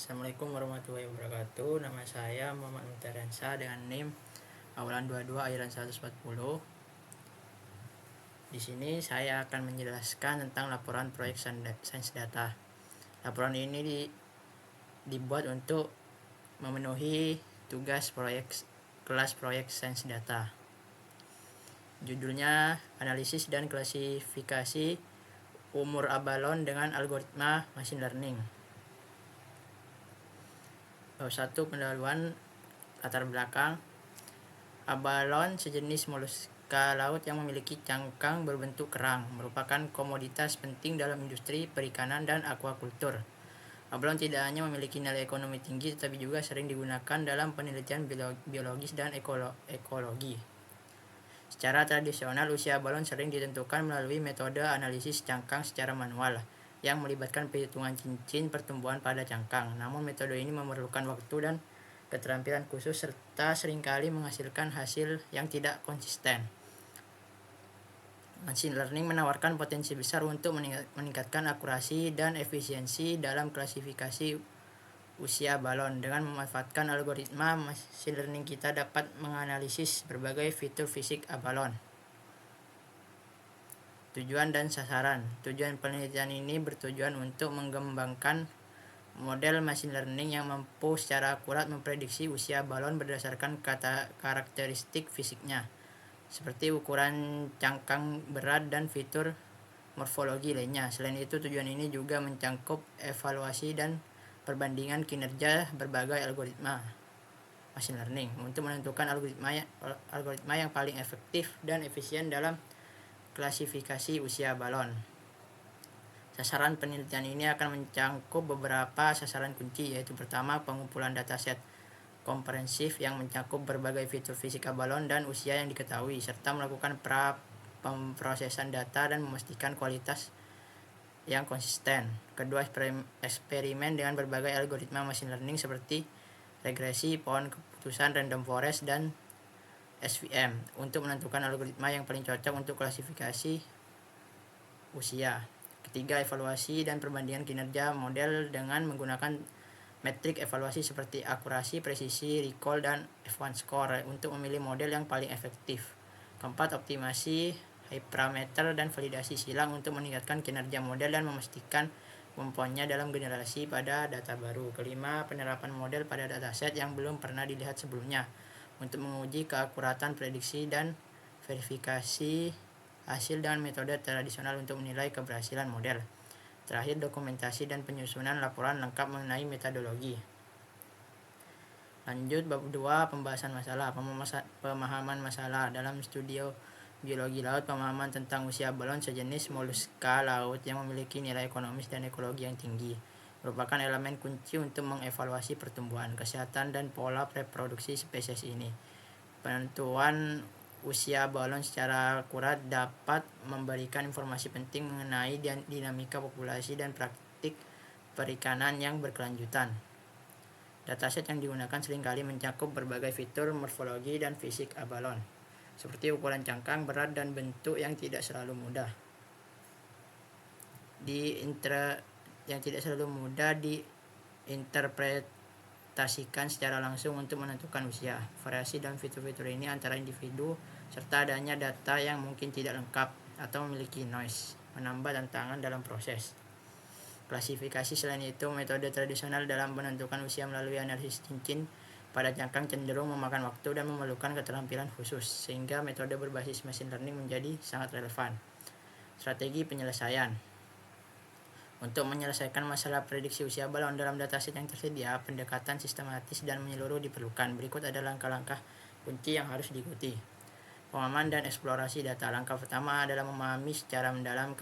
Assalamualaikum warahmatullahi wabarakatuh. Nama saya Muhammad Mutarensa dengan NIM awalan 22 akhiran 140. Di sini saya akan menjelaskan tentang laporan proyek sains data. Laporan ini dibuat untuk memenuhi tugas kelas proyek sains data. Judulnya analisis dan klasifikasi umur abalon dengan algoritma machine learning. 1. Pendahuluan latar belakang. Abalon sejenis moluska laut yang memiliki cangkang berbentuk kerang, merupakan komoditas penting dalam industri perikanan dan aquacultur. Abalon tidak hanya memiliki nilai ekonomi tinggi, tetapi juga sering digunakan dalam penelitian biologis dan ekologi. Secara tradisional, usia abalon sering ditentukan melalui metode analisis cangkang secara manual, yang melibatkan perhitungan cincin pertumbuhan pada cangkang. Namun metode ini memerlukan waktu dan keterampilan khusus serta seringkali menghasilkan hasil yang tidak konsisten. Machine learning menawarkan potensi besar untuk meningkatkan akurasi dan efisiensi dalam klasifikasi usia balon. Dengan memanfaatkan algoritma machine learning, kita dapat menganalisis berbagai fitur fisik abalon. Tujuan dan sasaran. Tujuan penelitian ini bertujuan untuk mengembangkan model machine learning yang mampu secara akurat memprediksi usia balon berdasarkan karakteristik fisiknya, seperti ukuran cangkang, berat, dan fitur morfologi lainnya. Selain itu, tujuan ini juga mencakup evaluasi dan perbandingan kinerja berbagai algoritma machine learning untuk menentukan algoritma yang paling efektif dan efisien dalam klasifikasi usia balon. Sasaran penelitian ini akan mencakup beberapa sasaran kunci, yaitu pertama, pengumpulan dataset komprehensif yang mencakup berbagai fitur fisika balon dan usia yang diketahui, serta melakukan pemrosesan data dan memastikan kualitas yang konsisten. Kedua, eksperimen dengan berbagai algoritma machine learning seperti regresi, pohon keputusan, random forest, dan SVM untuk menentukan algoritma yang paling cocok untuk klasifikasi usia. Ketiga, evaluasi dan perbandingan kinerja model dengan menggunakan metrik evaluasi seperti akurasi, presisi, recall, dan F1 score untuk memilih model yang paling efektif. Keempat, optimasi hyperparameter dan validasi silang untuk meningkatkan kinerja model dan memastikan kemampuannya dalam generasi pada data baru. Kelima, penerapan model pada dataset yang belum pernah dilihat sebelumnya untuk menguji keakuratan prediksi dan verifikasi hasil dengan metode tradisional untuk menilai keberhasilan model. Terakhir, dokumentasi dan penyusunan laporan lengkap mengenai metodologi. Lanjut, bab 2, pembahasan masalah. Pemahaman masalah. Dalam studio biologi laut, pemahaman tentang usia balon sejenis moluska laut yang memiliki nilai ekonomis dan ekologi yang tinggi merupakan elemen kunci untuk mengevaluasi pertumbuhan, kesehatan, dan pola reproduksi spesies ini. Penentuan usia balon secara akurat dapat memberikan informasi penting mengenai dinamika populasi dan praktik perikanan yang berkelanjutan. Dataset yang digunakan seringkali mencakup berbagai fitur morfologi dan fisik abalon, seperti ukuran cangkang, berat, dan bentuk yang tidak selalu mudah diinterpretasikan secara langsung untuk menentukan usia. Variasi dalam fitur-fitur ini antara individu serta adanya data yang mungkin tidak lengkap atau memiliki noise menambah tantangan dalam proses klasifikasi. Selain itu, metode tradisional dalam menentukan usia melalui analisis cincin pada cangkang cenderung memakan waktu dan memerlukan keterampilan khusus, sehingga metode berbasis machine learning menjadi sangat relevan. Strategi penyelesaian. Untuk menyelesaikan masalah prediksi usia balon dalam dataset yang tersedia, pendekatan sistematis dan menyeluruh diperlukan. Berikut adalah langkah-langkah kunci yang harus diikuti. Pemahaman dan eksplorasi data. Langkah pertama adalah memahami secara mendalam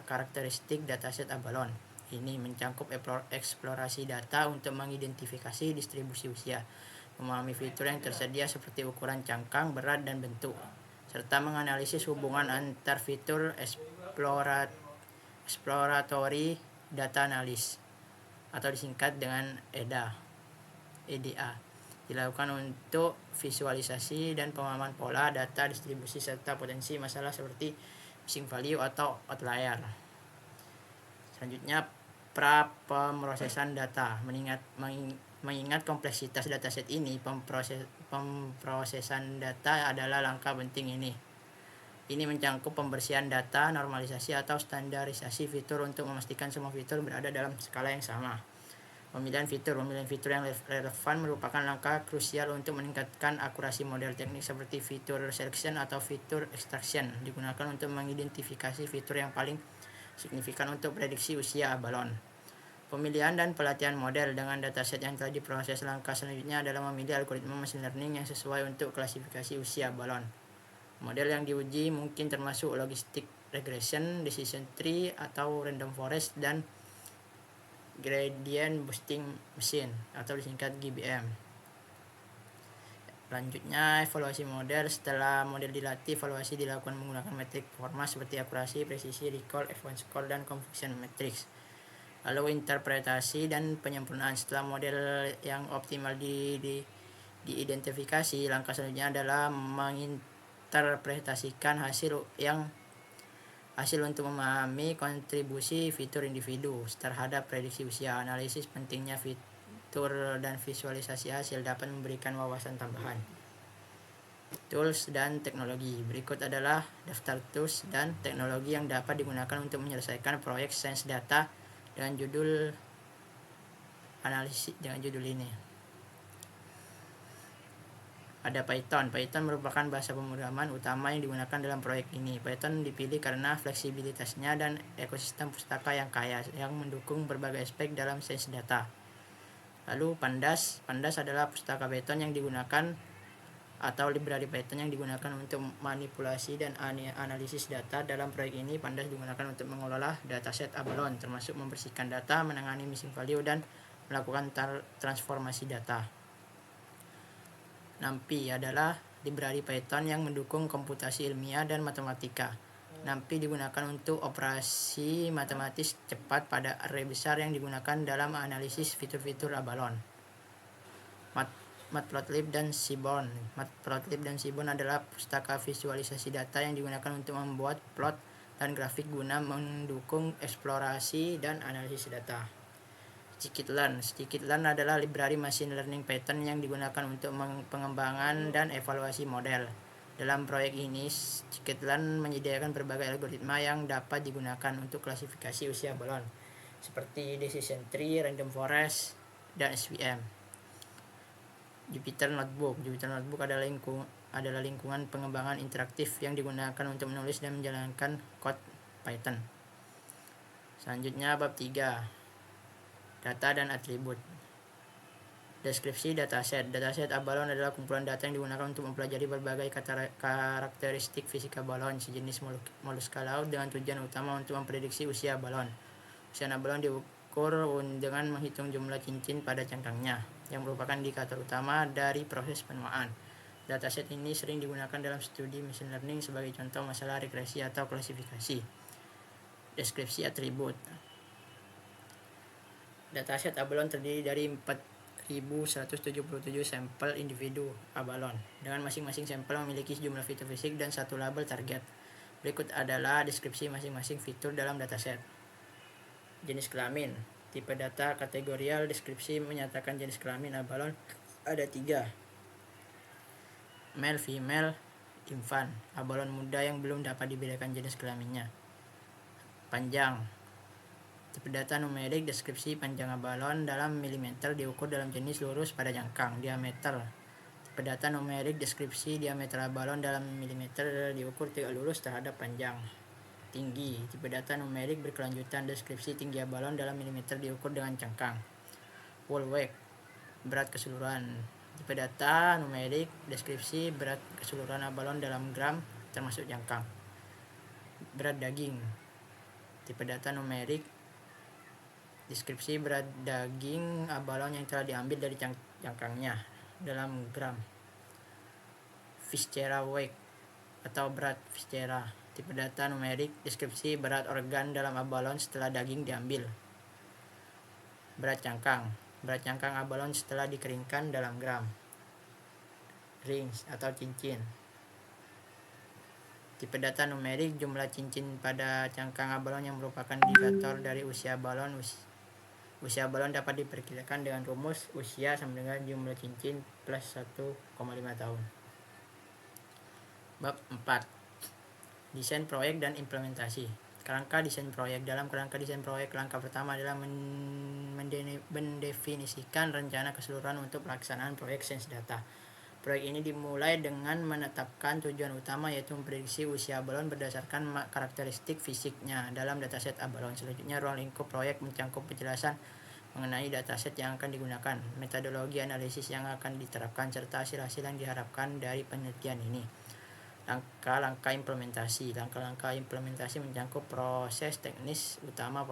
karakteristik dataset abalon. Ini mencakup eksplorasi data untuk mengidentifikasi distribusi usia, memahami fitur yang tersedia seperti ukuran cangkang, berat, dan bentuk, serta menganalisis hubungan antar fitur. Exploratory data analysis atau disingkat dengan EDA dilakukan untuk visualisasi dan pemahaman pola data, distribusi, serta potensi masalah seperti missing value atau outlier. Selanjutnya, pra pemrosesan data. Mengingat kompleksitas dataset ini, pemrosesan data adalah langkah penting ini. Ini mencakup pembersihan data, normalisasi atau standarisasi fitur untuk memastikan semua fitur berada dalam skala yang sama. Pemilihan fitur yang relevan merupakan langkah krusial untuk meningkatkan akurasi model teknik seperti fitur selection atau fitur extraction, digunakan untuk mengidentifikasi fitur yang paling signifikan untuk prediksi usia balon. Pemilihan dan pelatihan model dengan dataset yang telah diproses. Langkah selanjutnya adalah memilih algoritma machine learning yang sesuai untuk klasifikasi usia balon. Model yang diuji mungkin termasuk logistic regression, decision tree, atau random forest, dan gradient boosting machine atau disingkat GBM. Selanjutnya, evaluasi model. Setelah model dilatih, evaluasi dilakukan menggunakan metrik performance seperti akurasi, presisi, recall, F1 score, dan confusion matrix. Lalu interpretasi dan penyempurnaan. Setelah model yang optimal diidentifikasi, langkah selanjutnya adalah menginterpretasikan hasil untuk memahami kontribusi fitur individu terhadap prediksi usia. Analisis pentingnya fitur dan visualisasi hasil dapat memberikan wawasan tambahan. Tools dan teknologi. Berikut adalah daftar tools dan teknologi yang dapat digunakan untuk menyelesaikan proyek sains data dengan judul ini. Ada Python. Python merupakan bahasa pemrograman utama yang digunakan dalam proyek ini. Python dipilih karena fleksibilitasnya dan ekosistem pustaka yang kaya yang mendukung berbagai aspek dalam sains data. Lalu Pandas. Pandas adalah pustaka Python yang digunakan atau library Python yang digunakan untuk manipulasi dan analisis data. Dalam proyek ini, Pandas digunakan untuk mengelola dataset Abalone, termasuk membersihkan data, menangani missing value, dan melakukan transformasi data. NumPy adalah library Python yang mendukung komputasi ilmiah dan matematika. NumPy digunakan untuk operasi matematis cepat pada array besar yang digunakan dalam analisis fitur-fitur Abalone. Matplotlib dan Seaborn. Matplotlib dan Seaborn adalah pustaka visualisasi data yang digunakan untuk membuat plot dan grafik guna mendukung eksplorasi dan analisis data. Scikit-learn adalah library machine learning Python yang digunakan untuk pengembangan dan evaluasi model. Dalam proyek ini, Scikit-learn menyediakan berbagai algoritma yang dapat digunakan untuk klasifikasi usia balon, seperti decision tree, random forest, dan SVM. Jupyter Notebook adalah lingkungan pengembangan interaktif yang digunakan untuk menulis dan menjalankan kode Python. Selanjutnya, bab 3. Data dan atribut. Deskripsi dataset. Dataset Abalone adalah kumpulan data yang digunakan untuk mempelajari berbagai karakteristik fisika balon sejenis moluska laut dengan tujuan utama untuk memprediksi usia balon. Usia balon diukur dengan menghitung jumlah cincin pada cangkangnya, yang merupakan indikator utama dari proses penuaan. Dataset ini sering digunakan dalam studi machine learning sebagai contoh masalah regresi atau klasifikasi. Deskripsi atribut. Dataset Abalone terdiri dari 4.177 sampel individu Abalone, dengan masing-masing sampel memiliki sejumlah fitur fisik dan satu label target. Berikut adalah deskripsi masing-masing fitur dalam dataset. Jenis kelamin. Tipe data kategorial. Deskripsi menyatakan jenis kelamin Abalone ada 3. Male, female, infant. Abalone muda yang belum dapat dibedakan jenis kelaminnya. Panjang. Tipe data numerik. Deskripsi panjang Abalone dalam milimeter diukur dalam jenis lurus pada cangkang. Diameter. Tipe data numerik. Deskripsi diameter Abalone dalam milimeter diukur tegak lurus terhadap panjang. Tinggi. Tipe data numerik berkelanjutan. Deskripsi tinggi Abalone dalam milimeter diukur dengan cangkang. Whole weight. Berat keseluruhan. Tipe data numerik. Deskripsi berat keseluruhan Abalone dalam gram termasuk cangkang. Berat daging. Tipe data numerik. Deskripsi berat daging Abalone yang telah diambil dari cangkangnya dalam gram. Viscera weight atau berat viscera. Tipe data numerik. Deskripsi berat organ dalam Abalone setelah daging diambil. Berat cangkang. Berat cangkang Abalone setelah dikeringkan dalam gram. Rings atau cincin. Tipe data numerik. Jumlah cincin pada cangkang Abalone yang merupakan indikator dari usia balon. Usia balon dapat diperkirakan dengan rumus usia sama dengan jumlah cincin plus 1,5 tahun. Bab 4. Desain proyek dan implementasi. Kerangka desain proyek. Dalam kerangka desain proyek, langkah pertama adalah mendefinisikan rencana keseluruhan untuk pelaksanaan proyek sains data. Proyek ini dimulai dengan menetapkan tujuan utama, yaitu memprediksi usia balon berdasarkan karakteristik fisiknya dalam dataset balon. Selanjutnya, ruang lingkup proyek mencakup penjelasan mengenai dataset yang akan digunakan, metodologi analisis yang akan diterapkan, serta hasil-hasil yang diharapkan dari penelitian ini. Langkah-langkah implementasi. Langkah-langkah implementasi mencakup proses teknis utama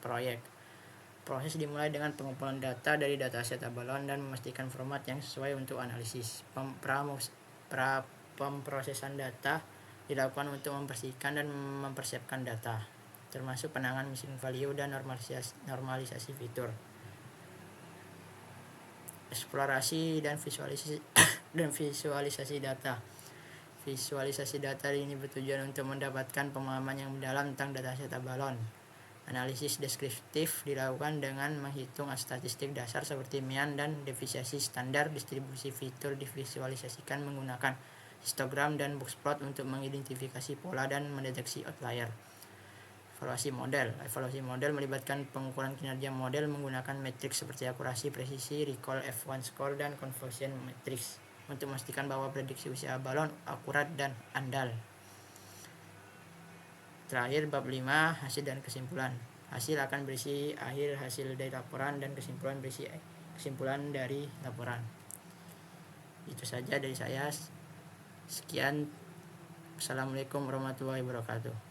proyek. Proses dimulai dengan pengumpulan data dari dataset balon dan memastikan format yang sesuai untuk analisis. Pemprosesan data dilakukan untuk membersihkan dan mempersiapkan data, termasuk penanganan missing value dan normalisasi fitur. Eksplorasi dan visualisasi data. Visualisasi data ini bertujuan untuk mendapatkan pemahaman yang mendalam tentang dataset balon. Analisis deskriptif dilakukan dengan menghitung statistik dasar seperti mean dan deviasi standar. Distribusi fitur divisualisasikan menggunakan histogram dan boxplot untuk mengidentifikasi pola dan mendeteksi outlier. Evaluasi model. Evaluasi model melibatkan pengukuran kinerja model menggunakan matriks seperti akurasi, presisi, recall, F1 score, dan conversion matrix untuk memastikan bahwa prediksi usia balon akurat dan andal. Terakhir, bab 5, hasil dan kesimpulan. Hasil akan berisi akhir hasil dari laporan dan kesimpulan berisi kesimpulan dari laporan. Itu saja dari saya. Sekian. Assalamualaikum warahmatullahi wabarakatuh.